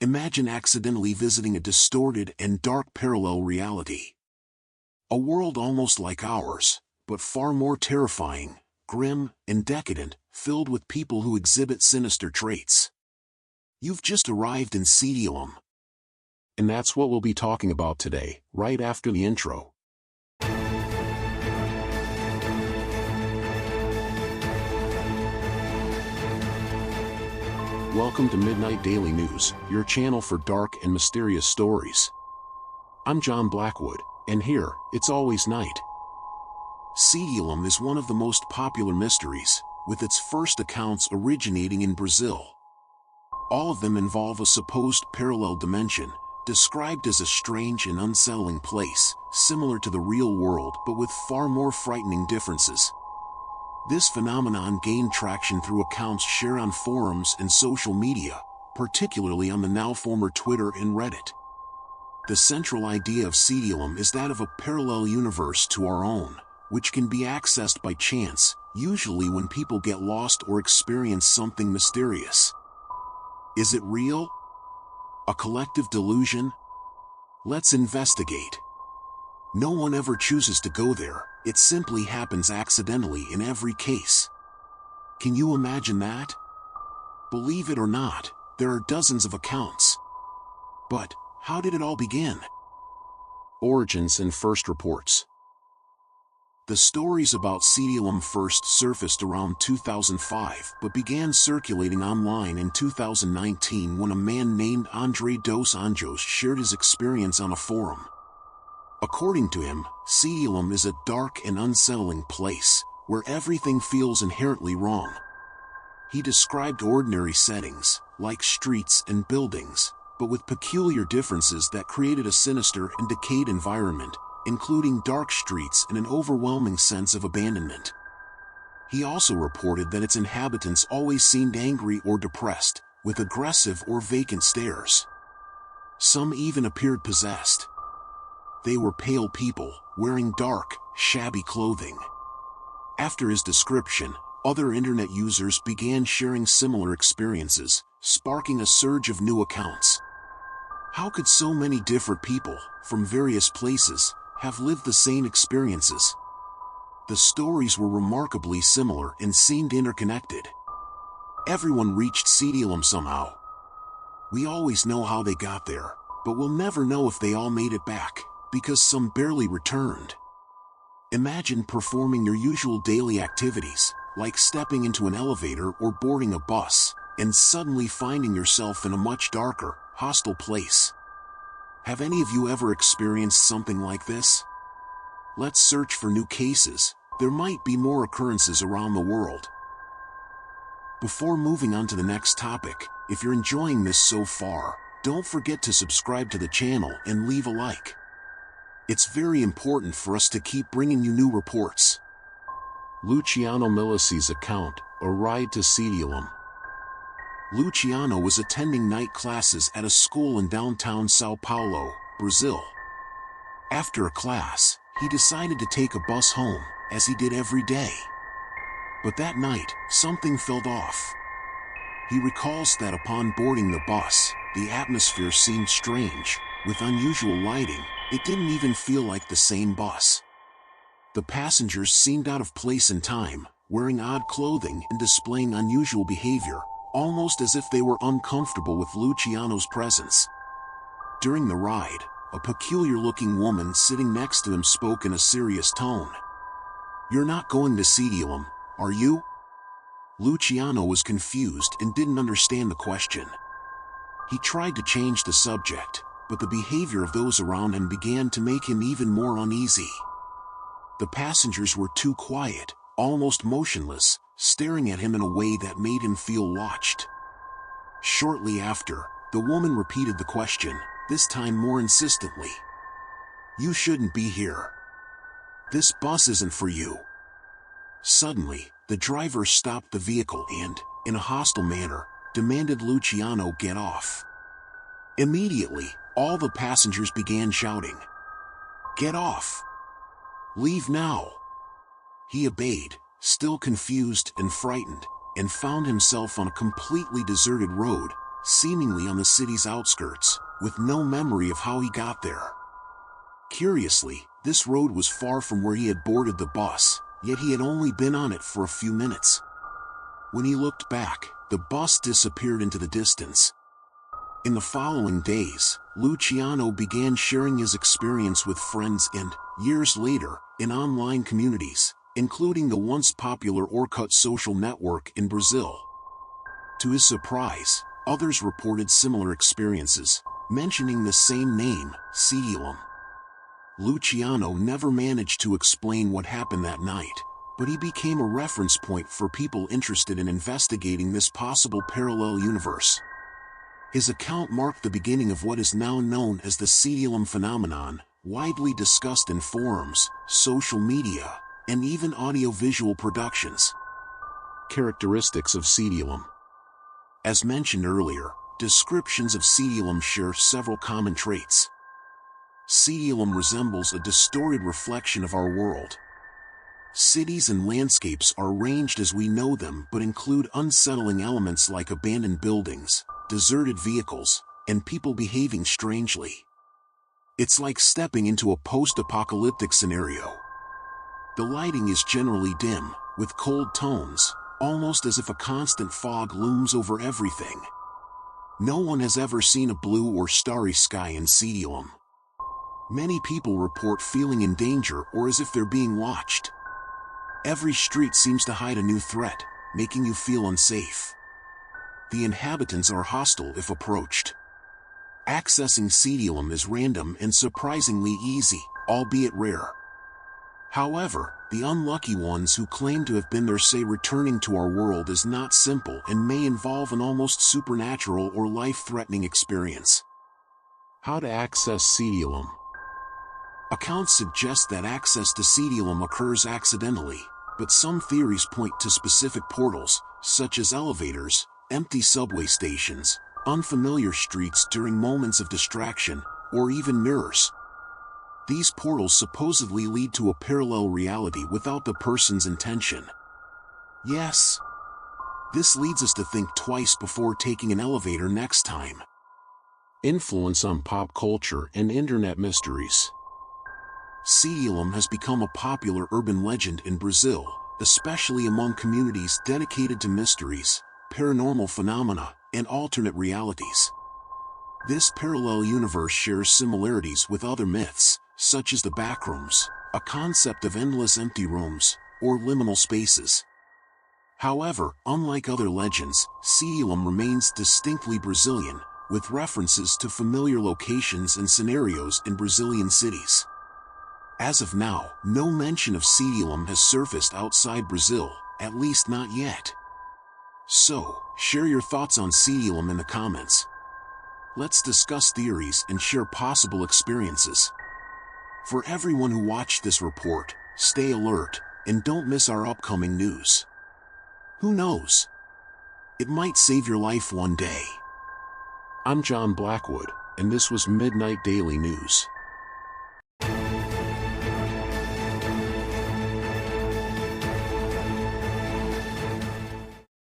Imagine accidentally visiting a distorted and dark parallel reality. A world almost like ours, but far more terrifying, grim, and decadent, filled with people who exhibit sinister traits. You've just arrived in Setealem. And that's what we'll be talking about today, right after the intro. Welcome to Midnight Daily News, your channel for dark and mysterious stories. I'm John Blackwood, and here, it's always night. Setealem is one of the most popular mysteries, with its first accounts originating in Brazil. All of them involve a supposed parallel dimension, described as a strange and unsettling place, similar to the real world but with far more frightening differences. This phenomenon gained traction through accounts shared on forums and social media, particularly on the now former Twitter and Reddit. The central idea of Setealem is that of a parallel universe to our own, which can be accessed by chance, usually when people get lost or experience something mysterious. Is it real? A collective delusion? Let's investigate. No one ever chooses to go there, it simply happens accidentally in every case. Can you imagine that? Believe it or not, there are dozens of accounts. But, how did it all begin? Origins and first reports. The stories about Setealem first surfaced around 2005 but began circulating online in 2019 when a man named André dos Anjos shared his experience on a forum. According to him, Setealem is a dark and unsettling place, where everything feels inherently wrong. He described ordinary settings, like streets and buildings, but with peculiar differences that created a sinister and decayed environment, including dark streets and an overwhelming sense of abandonment. He also reported that its inhabitants always seemed angry or depressed, with aggressive or vacant stares. Some even appeared possessed. They were pale people, wearing dark, shabby clothing. After his description, other internet users began sharing similar experiences, sparking a surge of new accounts. How could so many different people, from various places, have lived the same experiences? The stories were remarkably similar and seemed interconnected. Everyone reached Setealem somehow. We always know how they got there, but we'll never know if they all made it back, because some barely returned. Imagine performing your usual daily activities, like stepping into an elevator or boarding a bus, and suddenly finding yourself in a much darker, hostile place. Have any of you ever experienced something like this? Let's search for new cases. There might be more occurrences around the world. Before moving on to the next topic, if you're enjoying this so far, don't forget to subscribe to the channel and leave a like. It's very important for us to keep bringing you new reports. Luciano Milici's account, A Ride to Setealem. Luciano was attending night classes at a school in downtown Sao Paulo, Brazil. After a class, he decided to take a bus home, as he did every day. But that night, something felt off. He recalls that upon boarding the bus, the atmosphere seemed strange, with unusual lighting. It didn't even feel like the same bus. The passengers seemed out of place in time, wearing odd clothing and displaying unusual behavior, almost as if they were uncomfortable with Luciano's presence. During the ride, a peculiar-looking woman sitting next to him spoke in a serious tone. "You're not going to Setealem, are you?" Luciano was confused and didn't understand the question. He tried to change the subject, but the behavior of those around him began to make him even more uneasy. The passengers were too quiet, almost motionless, staring at him in a way that made him feel watched. Shortly after, the woman repeated the question, this time more insistently. "You shouldn't be here. This bus isn't for you." Suddenly, the driver stopped the vehicle and, in a hostile manner, demanded Luciano get off. Immediately, all the passengers began shouting, "Get off! Leave now!" He obeyed, still confused and frightened, and found himself on a completely deserted road, seemingly on the city's outskirts, with no memory of how he got there. Curiously, this road was far from where he had boarded the bus, yet he had only been on it for a few minutes. When he looked back, the bus disappeared into the distance. In the following days, Luciano began sharing his experience with friends and, years later, in online communities, including the once popular Orkut social network in Brazil. To his surprise, others reported similar experiences, mentioning the same name, Setealem. Luciano never managed to explain what happened that night, but he became a reference point for people interested in investigating this possible parallel universe. His account marked the beginning of what is now known as the Setealem phenomenon, widely discussed in forums, social media, and even audiovisual productions. Characteristics of Setealem. As mentioned earlier, descriptions of Setealem share several common traits. Setealem resembles a distorted reflection of our world. Cities and landscapes are arranged as we know them but include unsettling elements like abandoned buildings, deserted vehicles, and people behaving strangely. It's like stepping into a post-apocalyptic scenario. The lighting is generally dim, with cold tones, almost as if a constant fog looms over everything. No one has ever seen a blue or starry sky in Setealem. Many people report feeling in danger or as if they're being watched. Every street seems to hide a new threat, making you feel unsafe. The inhabitants are hostile if approached. Accessing Setealem is random and surprisingly easy, albeit rare. However, the unlucky ones who claim to have been there say returning to our world is not simple and may involve an almost supernatural or life-threatening experience. How to access Setealem. Accounts suggest that access to Setealem occurs accidentally, but some theories point to specific portals, such as elevators, empty subway stations, unfamiliar streets during moments of distraction, or even mirrors. These portals supposedly lead to a parallel reality without the person's intention. Yes. This leads us to think twice before taking an elevator next time. Influence on pop culture and internet mysteries. Setealem has become a popular urban legend in Brazil, especially among communities dedicated to mysteries, paranormal phenomena, and alternate realities. This parallel universe shares similarities with other myths, such as the backrooms, a concept of endless empty rooms, or liminal spaces. However, unlike other legends, Setealem remains distinctly Brazilian, with references to familiar locations and scenarios in Brazilian cities. As of now, no mention of Setealem has surfaced outside Brazil, at least not yet. So, share your thoughts on Setealem in the comments. Let's discuss theories and share possible experiences. For everyone who watched this report, stay alert, and don't miss our upcoming news. Who knows? It might save your life one day. I'm John Blackwood, and this was Midnight Daily News.